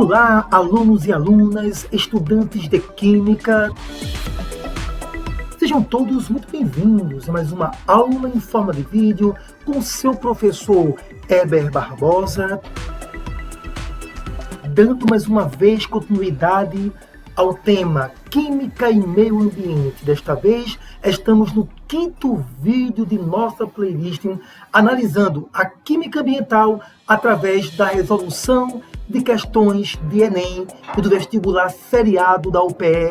Olá, alunos e alunas, estudantes de Química. Sejam todos muito bem-vindos a mais uma aula em forma de vídeo com seu professor Heber Barbosa, dando mais uma vez continuidade ao tema Química e Meio Ambiente. Desta vez, estamos no 5º vídeo de nossa playlist analisando a química ambiental através da resolução de questões de Enem e do vestibular seriado da UPE-SSA.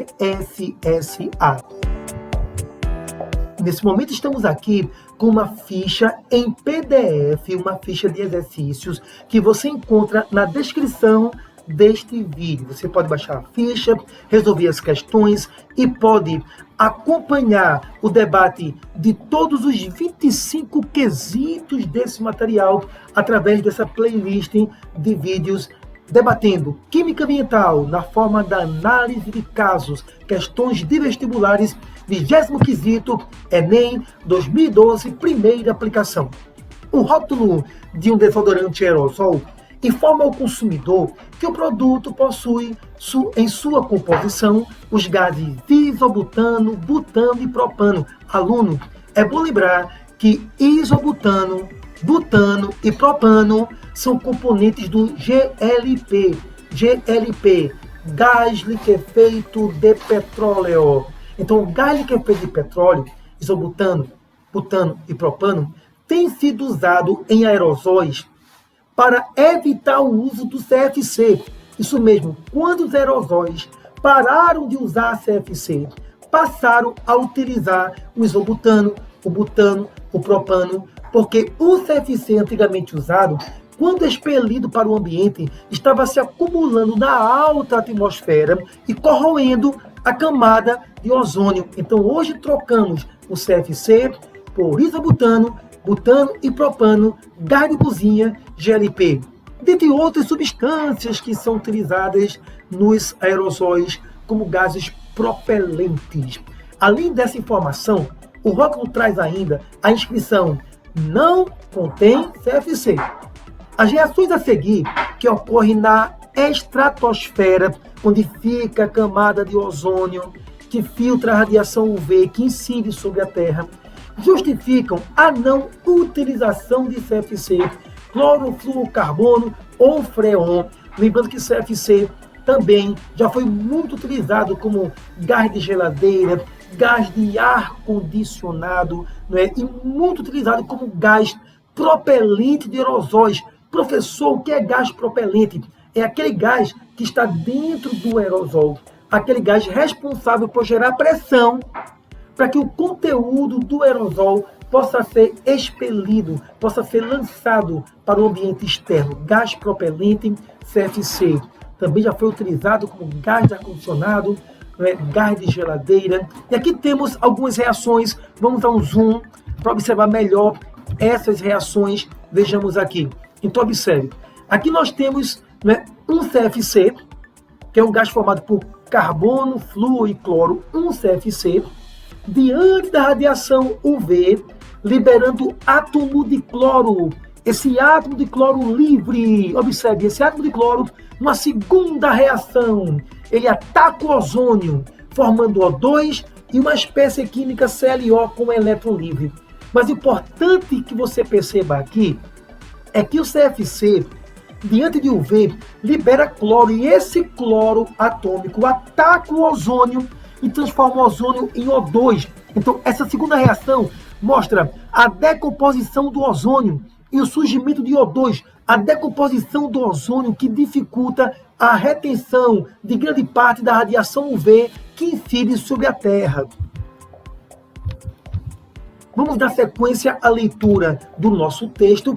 Nesse momento estamos aqui com uma ficha em PDF, uma ficha de exercícios que você encontra na descrição deste vídeo. Você pode baixar a ficha, resolver as questões e pode acompanhar o debate de todos os 25 quesitos desse material através dessa playlist de vídeos debatendo química ambiental na forma da análise de casos, questões de vestibulares, 20º quesito, Enem 2012, primeira aplicação. O rótulo de um desodorante aerosol informa ao consumidor que o produto possui em sua composição os gases isobutano, butano e propano. Aluno, é bom lembrar que isobutano, butano e propano são componentes do GLP. GLP, gás liquefeito de petróleo. Então, o gás liquefeito de petróleo, isobutano, butano e propano, tem sido usado em aerosóis para evitar o uso do CFC. Isso mesmo, quando os aerosóis pararam de usar a CFC, passaram a utilizar o isobutano, o butano, o propano, porque o CFC antigamente usado, quando expelido para o ambiente, estava se acumulando na alta atmosfera e corroendo a camada de ozônio. Então hoje trocamos o CFC por isobutano, butano e propano, gás de cozinha, GLP, dentre outras substâncias que são utilizadas nos aerosóis como gases propelentes. Além dessa informação, o rótulo traz ainda a inscrição não contém CFC. As reações a seguir, que ocorrem na estratosfera, onde fica a camada de ozônio, que filtra a radiação UV que incide sobre a Terra, justificam a não utilização de CFC, clorofluorocarbono ou freon. Lembrando que CFC também já foi muito utilizado como gás de geladeira, gás de ar-condicionado, e muito utilizado como gás propelente de aerosóis. Professor, o que é gás propelente? É aquele gás que está dentro do aerosol, aquele gás responsável por gerar pressão para que o conteúdo do aerosol possa ser expelido, possa ser lançado para o ambiente externo. Gás propelente, CFC. Também já foi utilizado como gás de ar-condicionado, gás de geladeira. E aqui temos algumas reações. Vamos dar um zoom para observar melhor essas reações. Vejamos aqui. Então, observe. Aqui nós temos um CFC, que é um gás formado por carbono, flúor e cloro, um CFC, diante da radiação UV, liberando átomo de cloro. Esse átomo de cloro livre, observe, esse átomo de cloro, numa segunda reação, ele ataca o ozônio, formando O2 e uma espécie química ClO com elétron livre. Mas o importante que você perceba aqui é que o CFC, diante de UV, libera cloro, e esse cloro atômico ataca o ozônio e transforma o ozônio em O2. Então, essa segunda reação mostra a decomposição do ozônio e o surgimento de O2, a decomposição do ozônio que dificulta a retenção de grande parte da radiação UV que incide sobre a Terra. Vamos dar sequência à leitura do nosso texto.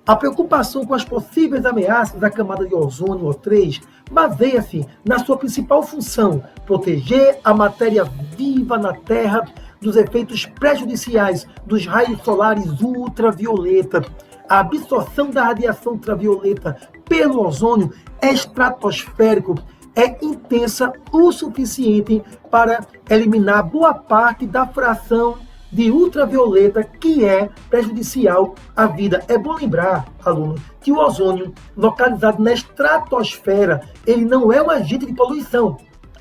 A preocupação com as possíveis ameaças à camada de ozônio O3 baseia-se na sua principal função, proteger a matéria viva na Terra dos efeitos prejudiciais dos raios solares ultravioleta. A absorção da radiação ultravioleta pelo ozônio estratosférico é intensa o suficiente para eliminar boa parte da fração de ultravioleta que é prejudicial à vida. É bom lembrar, aluno, que o ozônio, localizado na estratosfera, ele não é um agente de poluição.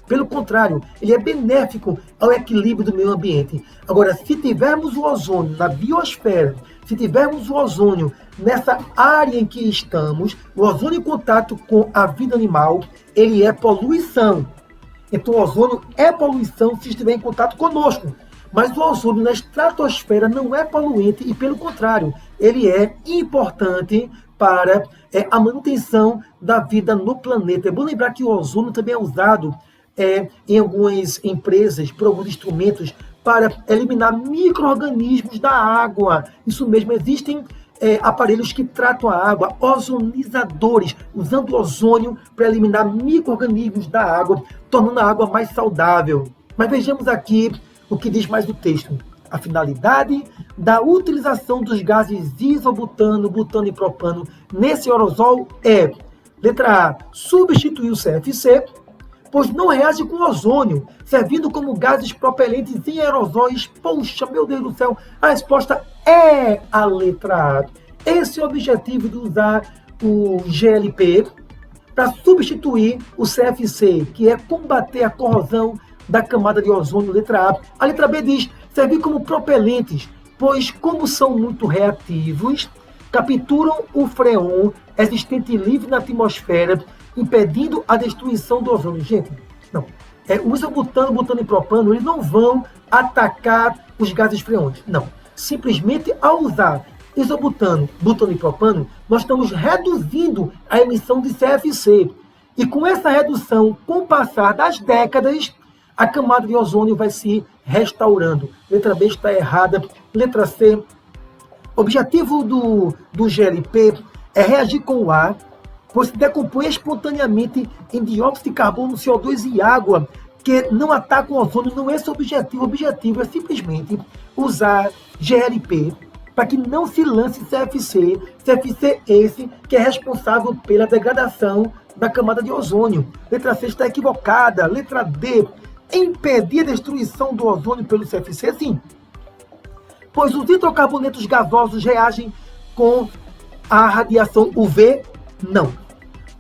Pelo contrário, ele é benéfico ao equilíbrio do meio ambiente. Agora, se tivermos o ozônio na biosfera, se tivermos o ozônio nessa área em que estamos, o ozônio em contato com a vida animal, ele é poluição. Então, o ozônio é poluição se estiver em contato conosco. Mas o ozônio na estratosfera não é poluente e, pelo contrário, ele é importante para a manutenção da vida no planeta. É bom lembrar que o ozônio também é usado em algumas empresas, por alguns instrumentos, para eliminar micro-organismos da água. Isso mesmo, existem aparelhos que tratam a água, ozonizadores, usando ozônio para eliminar micro-organismos da água, tornando a água mais saudável. Mas vejamos aqui o que diz mais o texto. A finalidade da utilização dos gases isobutano, butano e propano nesse aerosol é, letra A, substituir o CFC, pois não reage com ozônio, servindo como gases propelentes em aerosóis. Poxa, meu Deus do céu, a resposta é a letra A. Esse é o objetivo de usar o GLP para substituir o CFC, que é combater a corrosão da camada de ozônio, letra A. A letra B diz servir como propelentes, pois como são muito reativos, capturam o freon existente livre na atmosfera, impedindo a destruição do ozônio. Gente, não. O isobutano, butano e propano, eles não vão atacar os gases freões. Não. Simplesmente, ao usar isobutano, butano e propano, nós estamos reduzindo a emissão de CFC. E com essa redução, com o passar das décadas, a camada de ozônio vai se restaurando. Letra B está errada. Letra C, o objetivo do GLP é reagir com o ar, pois se decompõe espontaneamente em dióxido de carbono, CO2 e água, que não atacam o ozônio. Não é esse o objetivo. O objetivo é simplesmente usar GLP para que não se lance CFC. CFC esse que é responsável pela degradação da camada de ozônio. Letra C está equivocada. Letra D, impedir a destruição do ozônio pelo CFC, sim. Pois os hidrocarbonetos gasosos reagem com a radiação UV? Não.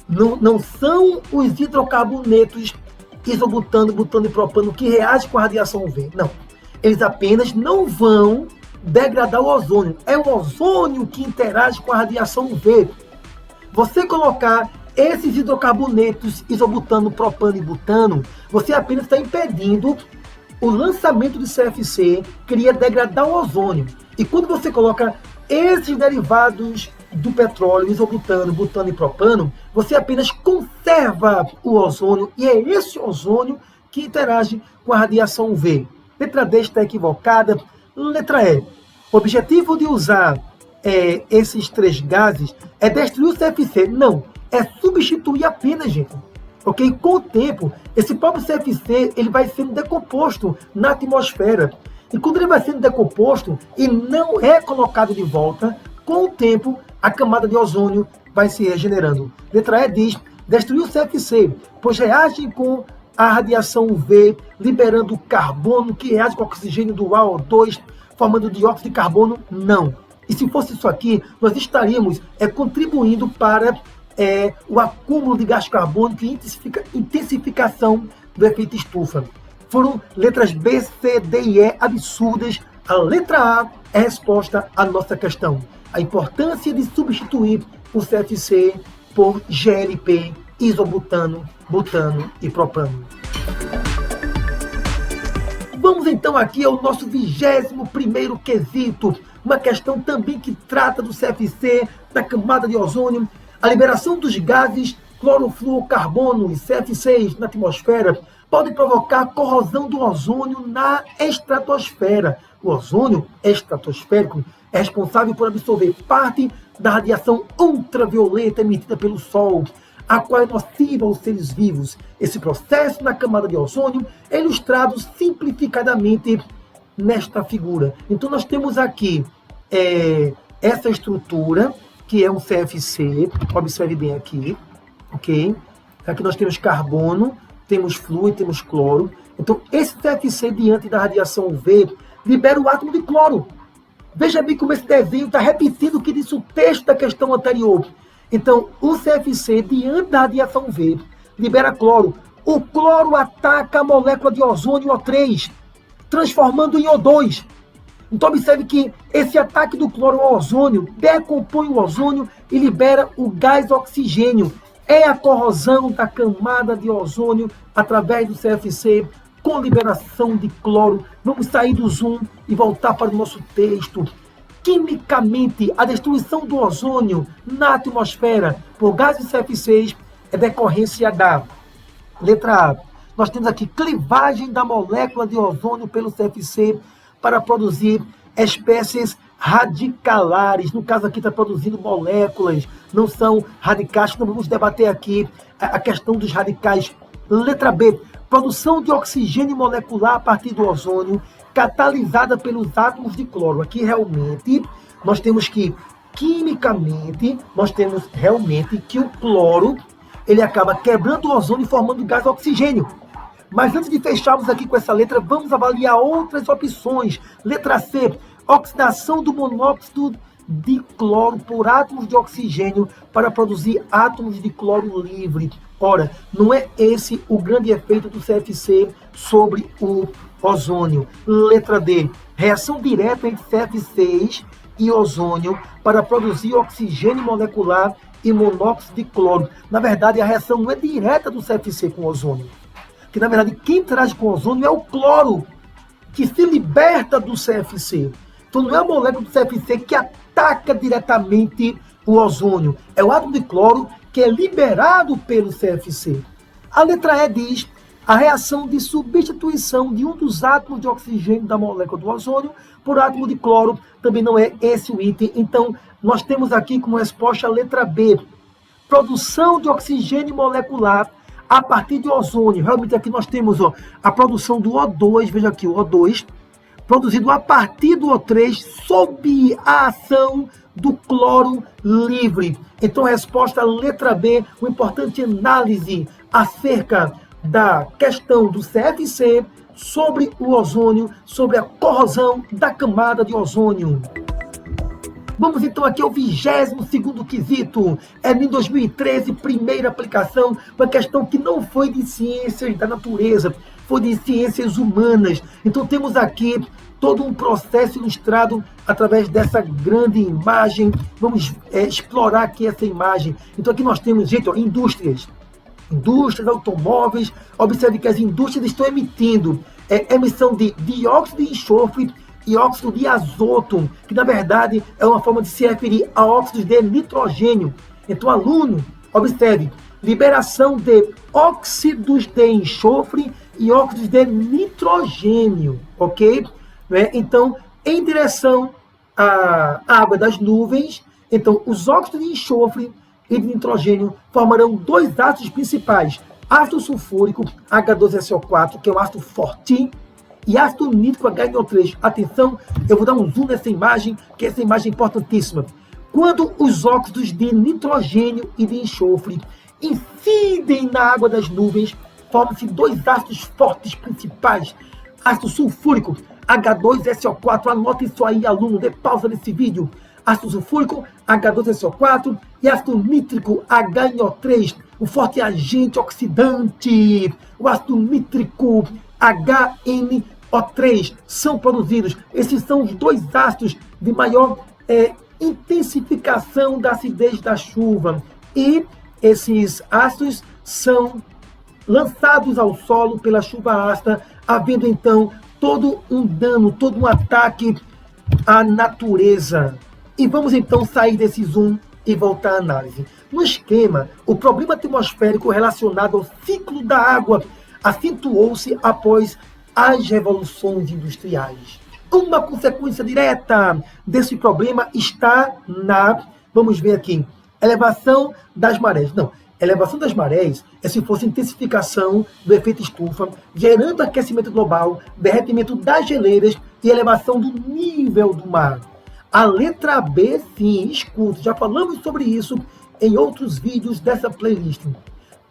Não são os hidrocarbonetos isobutano, butano e propano que reagem com a radiação UV. Não. Eles apenas não vão degradar o ozônio. É o ozônio que interage com a radiação UV. Você colocar esses hidrocarbonetos isobutano, propano e butano, você apenas está impedindo o lançamento de CFC, que iria degradar o ozônio. E quando você coloca esses derivados do petróleo, isobutano, butano e propano, você apenas conserva o ozônio, e é esse ozônio que interage com a radiação UV. Letra D está equivocada. Letra E, o objetivo de usar esses três gases é destruir o CFC. Não, é substituir apenas, gente. Ok? Com o tempo, esse próprio CFC ele vai sendo decomposto na atmosfera. E quando ele vai sendo decomposto e não é colocado de volta, com o tempo, a camada de ozônio vai se regenerando. Letra E diz destruir o CFC, pois reage com a radiação UV, liberando carbono que reage com o oxigênio do AO2, formando dióxido de carbono. Não. E se fosse isso aqui, nós estaríamos contribuindo para o acúmulo de gás carbônico e intensificação do efeito estufa. Foram letras B, C, D e E absurdas. A letra A é a resposta à nossa questão. A importância de substituir o CFC por GLP, isobutano, butano e propano. Vamos então aqui ao nosso 21º quesito, uma questão também que trata do CFC, da camada de ozônio. A liberação dos gases clorofluorcarbono e CFCs na atmosfera pode provocar corrosão do ozônio na estratosfera. O ozônio estratosférico é responsável por absorver parte da radiação ultravioleta emitida pelo Sol, a qual é nociva aos seres vivos. Esse processo na camada de ozônio é ilustrado simplificadamente nesta figura. Então nós temos aqui essa estrutura, que é um CFC, observe bem aqui, ok? Aqui nós temos carbono, temos flúor e temos cloro. Então, esse CFC, diante da radiação UV, libera o átomo de cloro. Veja bem como esse desenho está repetindo o que disse o texto da questão anterior. Então, o CFC, diante da radiação V, libera cloro. O cloro ataca a molécula de ozônio O3, transformando em O2. Então, observe que esse ataque do cloro ao ozônio decompõe o ozônio e libera o gás oxigênio. É a corrosão da camada de ozônio através do CFC com liberação de cloro. Vamos sair do zoom e voltar para o nosso texto. Quimicamente, a destruição do ozônio na atmosfera por gases CFCs é decorrência da letra A. Nós temos aqui clivagem da molécula de ozônio pelo CFC para produzir espécies radicalares. No caso aqui está produzindo moléculas, não são radicais. Não vamos debater aqui a questão dos radicais. Letra B, produção de oxigênio molecular a partir do ozônio, catalisada pelos átomos de cloro. Aqui realmente nós temos que, quimicamente, nós temos realmente que o cloro, ele acaba quebrando o ozônio e formando gás oxigênio. Mas antes de fecharmos aqui com essa letra, vamos avaliar outras opções. Letra C, oxidação do monóxido de cloro por átomos de oxigênio para produzir átomos de cloro livre. Ora, não é esse o grande efeito do CFC sobre o ozônio. Letra D, reação direta entre CFCs e ozônio para produzir oxigênio molecular e monóxido de cloro. Na verdade, a reação não é direta do CFC com o ozônio. Que, na verdade, quem traz com o ozônio é o cloro, que se liberta do CFC. Então, não é a molécula do CFC que ataca diretamente o ozônio. É o átomo de cloro que é liberado pelo CFC. A letra E diz a reação de substituição de um dos átomos de oxigênio da molécula do ozônio por átomo de cloro. Também não é esse o item. Então, nós temos aqui como resposta a letra B. Produção de oxigênio molecular a partir de ozônio. Realmente aqui nós temos a produção do O2, veja aqui o O2, produzido a partir do O3 sob a ação do cloro livre. Então a resposta letra B, uma importante análise acerca da questão do CFC sobre o ozônio, sobre a corrosão da camada de ozônio. Vamos então aqui ao 22º quesito. É em 2013, primeira aplicação, uma questão que não foi de ciências da natureza, foi de ciências humanas. Então temos aqui todo um processo ilustrado através dessa grande imagem. Vamos explorar aqui essa imagem. Então aqui nós temos, gente, indústrias, automóveis. Observe que as indústrias estão emitindo emissão de dióxido de enxofre e óxido de azoto, que na verdade é uma forma de se referir a óxidos de nitrogênio. Então, aluno, observe, liberação de óxidos de enxofre e óxidos de nitrogênio, ok? Então, em direção à água das nuvens, então os óxidos de enxofre e de nitrogênio formarão dois ácidos principais, ácido sulfúrico, H2SO4, que é um ácido forte, e ácido nítrico HNO3. Atenção, eu vou dar um zoom nessa imagem, que essa imagem é importantíssima. Quando os óxidos de nitrogênio e de enxofre incidem na água das nuvens, formam-se dois ácidos fortes principais. Ácido sulfúrico, H2SO4, anote isso aí, aluno, dê pausa nesse vídeo. Ácido sulfúrico, H2SO4, e ácido nítrico, HNO3, o forte agente oxidante. O ácido nítrico, HNO3, são produzidos. Esses são os dois ácidos de maior intensificação da acidez da chuva. E esses ácidos são lançados ao solo pela chuva ácida, havendo então todo um dano, todo um ataque à natureza. E vamos então sair desse zoom e voltar à análise. No esquema, o problema atmosférico relacionado ao ciclo da água acentuou-se após as revoluções industriais. Uma consequência direta desse problema está vamos ver aqui, elevação das marés. Não, elevação das marés é se fosse intensificação do efeito estufa, gerando aquecimento global, derretimento das geleiras e elevação do nível do mar. A letra B, sim, escuta, já falamos sobre isso em outros vídeos dessa playlist.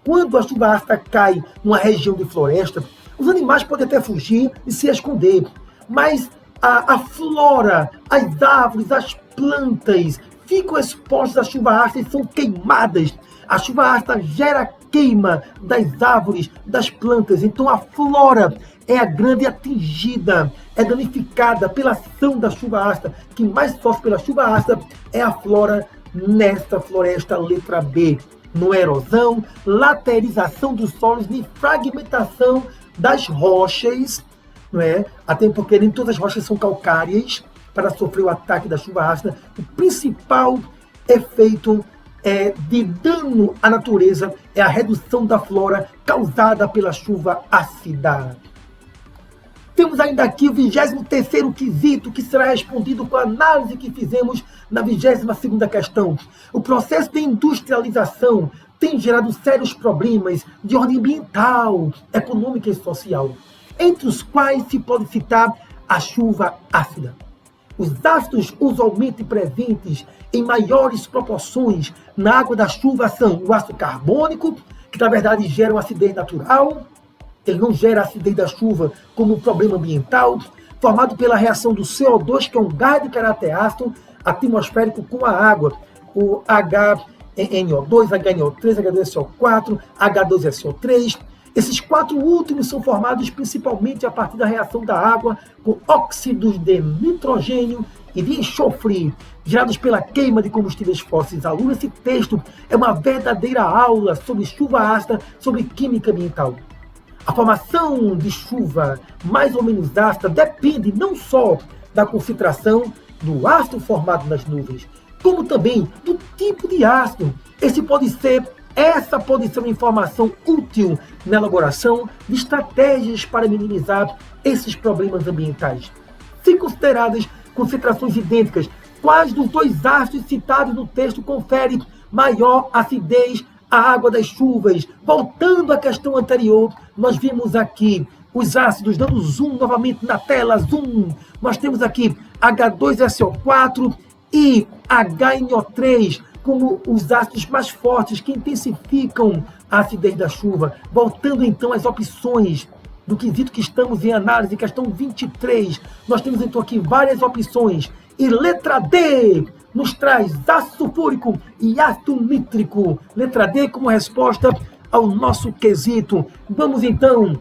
Quando a chuva ácida cai numa região de floresta, os animais podem até fugir e se esconder, mas a flora, as árvores, as plantas ficam expostas à chuva ácida e são queimadas. A chuva ácida gera queima das árvores, das plantas. Então a flora é a grande atingida, é danificada pela ação da chuva ácida. Quem mais sofre pela chuva ácida é a flora nesta floresta, letra B. No erosão, laterização dos solos e fragmentação das rochas, não é? Até porque nem todas as rochas são calcárias para sofrer o ataque da chuva ácida. O principal efeito de dano à natureza é a redução da flora causada pela chuva ácida. Temos ainda aqui o 23º quesito, que será respondido com a análise que fizemos na 22ª questão. O processo de industrialização tem gerado sérios problemas de ordem ambiental, econômica e social, entre os quais se pode citar a chuva ácida. Os ácidos usualmente presentes em maiores proporções na água da chuva são o ácido carbônico, que na verdade gera uma acidez natural. Ele não gera a acidez da chuva como um problema ambiental, formado pela reação do CO2, que é um gás de caráter ácido atmosférico, com a água, o HNO2, HNO3, H2SO4, H2SO3. Esses 4 últimos são formados principalmente a partir da reação da água com óxidos de nitrogênio e de enxofre, gerados pela queima de combustíveis fósseis. Aluno, esse texto é uma verdadeira aula sobre chuva ácida, sobre química ambiental. A formação de chuva mais ou menos ácida depende não só da concentração do ácido formado nas nuvens, como também do tipo de ácido. Essa pode ser uma informação útil na elaboração de estratégias para minimizar esses problemas ambientais. Se consideradas concentrações idênticas, quais dos 2 ácidos citados no texto confere maior acidez à água das chuvas? Voltando à questão anterior, nós vimos aqui os ácidos, dando zoom novamente na tela, zoom. Nós temos aqui H2SO4 e HNO3 como os ácidos mais fortes que intensificam a acidez da chuva. Voltando então às opções do quesito que estamos em análise, questão 23, nós temos então aqui várias opções. E letra D nos traz ácido sulfúrico e ácido nítrico. Letra D como resposta ao nosso quesito. Vamos então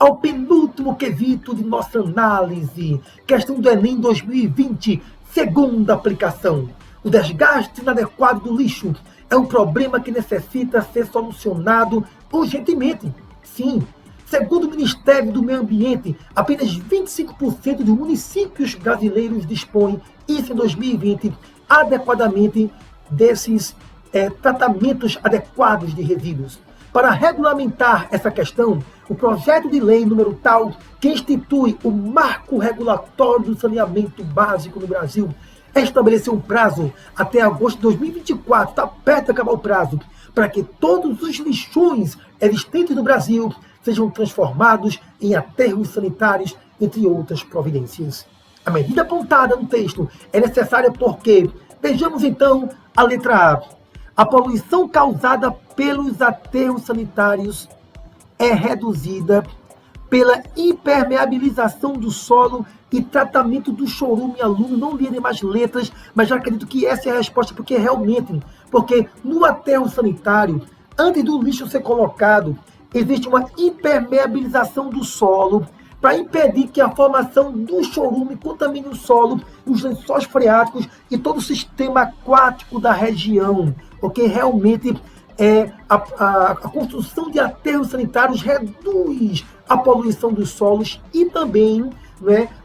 ao penúltimo quesito de nossa análise. Questão do Enem 2020, segunda aplicação. O desgaste inadequado do lixo é um problema que necessita ser solucionado urgentemente. Sim, segundo o Ministério do Meio Ambiente, apenas 25% dos municípios brasileiros dispõem, isso em 2020, adequadamente desses tratamentos adequados de resíduos. Para regulamentar essa questão, o projeto de lei número tal, que institui o marco regulatório do saneamento básico no Brasil, estabeleceu um prazo até agosto de 2024, está perto de acabar o prazo, para que todos os lixões existentes no Brasil sejam transformados em aterros sanitários, entre outras providências. A medida apontada no texto é necessária porque, vejamos então a letra A. A poluição causada pelos aterros sanitários é reduzida pela impermeabilização do solo e tratamento do chorume. Aluno, não li mais letras, mas já acredito que essa é a resposta, porque no aterro sanitário, antes do lixo ser colocado, existe uma impermeabilização do solo para impedir que a formação do chorume contamine o solo, os lençóis freáticos e todo o sistema aquático da região, porque realmente a construção de aterros sanitários reduz a poluição dos solos e também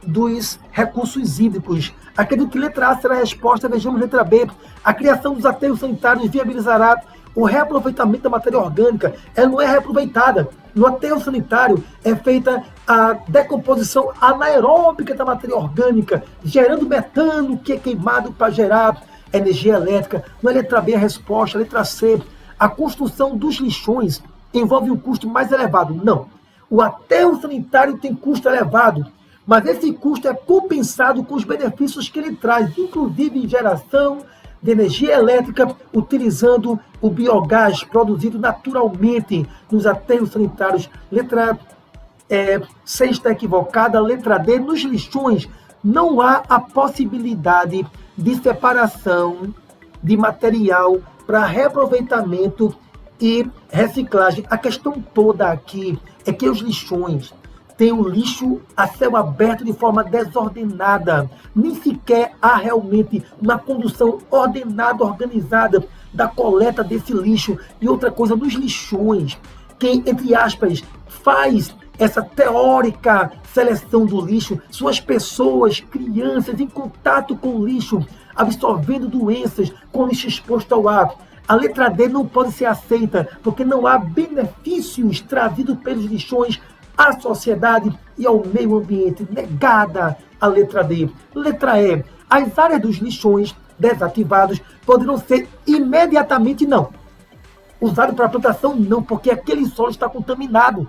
dos recursos hídricos. Acredito que letra A será a resposta. Vejamos letra B. A criação dos aterros sanitários viabilizará o reaproveitamento da matéria orgânica. Ela não é reaproveitada. No aterro sanitário é feita a decomposição anaeróbica da matéria orgânica, gerando metano, que é queimado para gerar energia elétrica. Não é letra B a resposta. Letra C. A construção dos lixões envolve um custo mais elevado. Não. O aterro sanitário tem custo elevado, mas esse custo é compensado com os benefícios que ele traz, inclusive em geração de energia elétrica, utilizando o biogás produzido naturalmente nos aterros sanitários. Letra C está equivocada. Letra D, nos lixões não há a possibilidade de separação de material para reaproveitamento e reciclagem. A questão toda aqui é que os lixões têm o lixo a céu aberto de forma desordenada. Nem sequer há realmente uma condução ordenada, organizada da coleta desse lixo. E outra coisa, nos lixões, quem, entre aspas, faz essa teórica seleção do lixo são as pessoas, crianças, em contato com o lixo, absorvendo doenças com o lixo exposto ao ar. A letra D não pode ser aceita, porque não há benefícios trazidos pelos lixões à sociedade e ao meio ambiente. Negada a letra D. Letra E. As áreas dos lixões desativados poderão ser imediatamente não. Usado para plantação não, porque aquele solo está contaminado.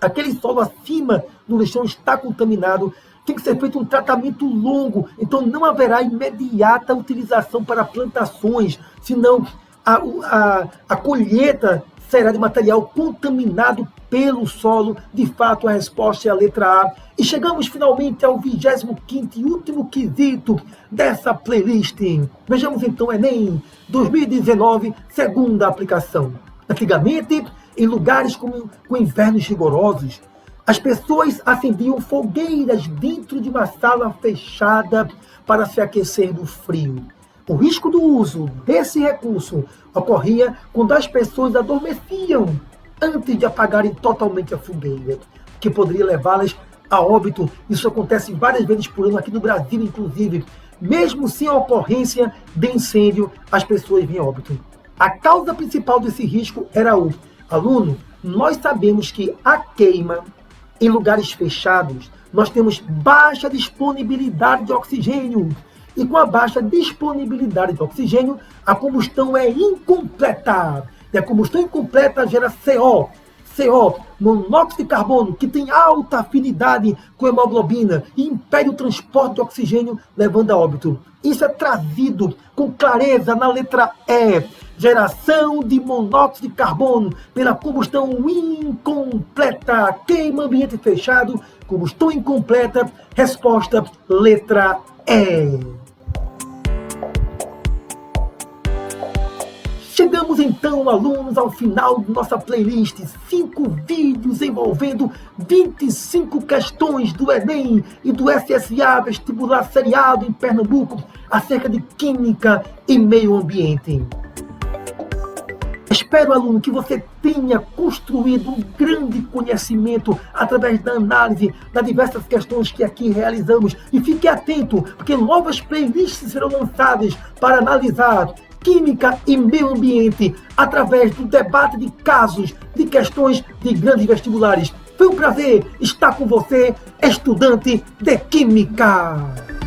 Aquele solo acima do lixão está contaminado. Tem que ser feito um tratamento longo, então não haverá imediata utilização para plantações, senão a colheita será de material contaminado pelo solo. De fato, a resposta é a letra A. E chegamos finalmente ao 25º e último quesito dessa playlist. Vejamos então Enem 2019, segunda aplicação. Antigamente, em lugares com invernos rigorosos, as pessoas acendiam fogueiras dentro de uma sala fechada para se aquecer do frio. O risco do uso desse recurso ocorria quando as pessoas adormeciam antes de apagarem totalmente a fogueira, que poderia levá-las a óbito. Isso acontece várias vezes por ano aqui no Brasil, inclusive. Mesmo sem a ocorrência de incêndio, as pessoas vêm a óbito. A causa principal desse risco era o aluno. Nós sabemos que a queima em lugares fechados, nós temos baixa disponibilidade de oxigênio. E com a baixa disponibilidade de oxigênio, a combustão é incompleta. E a combustão incompleta gera CO. CO, monóxido de carbono, que tem alta afinidade com a hemoglobina e impede o transporte de oxigênio, levando a óbito. Isso é trazido com clareza na letra E. Geração de monóxido de carbono pela combustão incompleta. Queima ambiente fechado, combustão incompleta. Resposta, letra E. Chegamos então, alunos, ao final de nossa playlist. 5 vídeos envolvendo 25 questões do Enem e do SSA Vestibular Seriado em Pernambuco acerca de Química e Meio Ambiente. Espero, aluno, que você tenha construído um grande conhecimento através da análise das diversas questões que aqui realizamos. E fique atento, porque novas playlists serão lançadas para analisar Química e Meio Ambiente através do debate de casos de questões de grandes vestibulares. Foi um prazer estar com você, estudante de Química!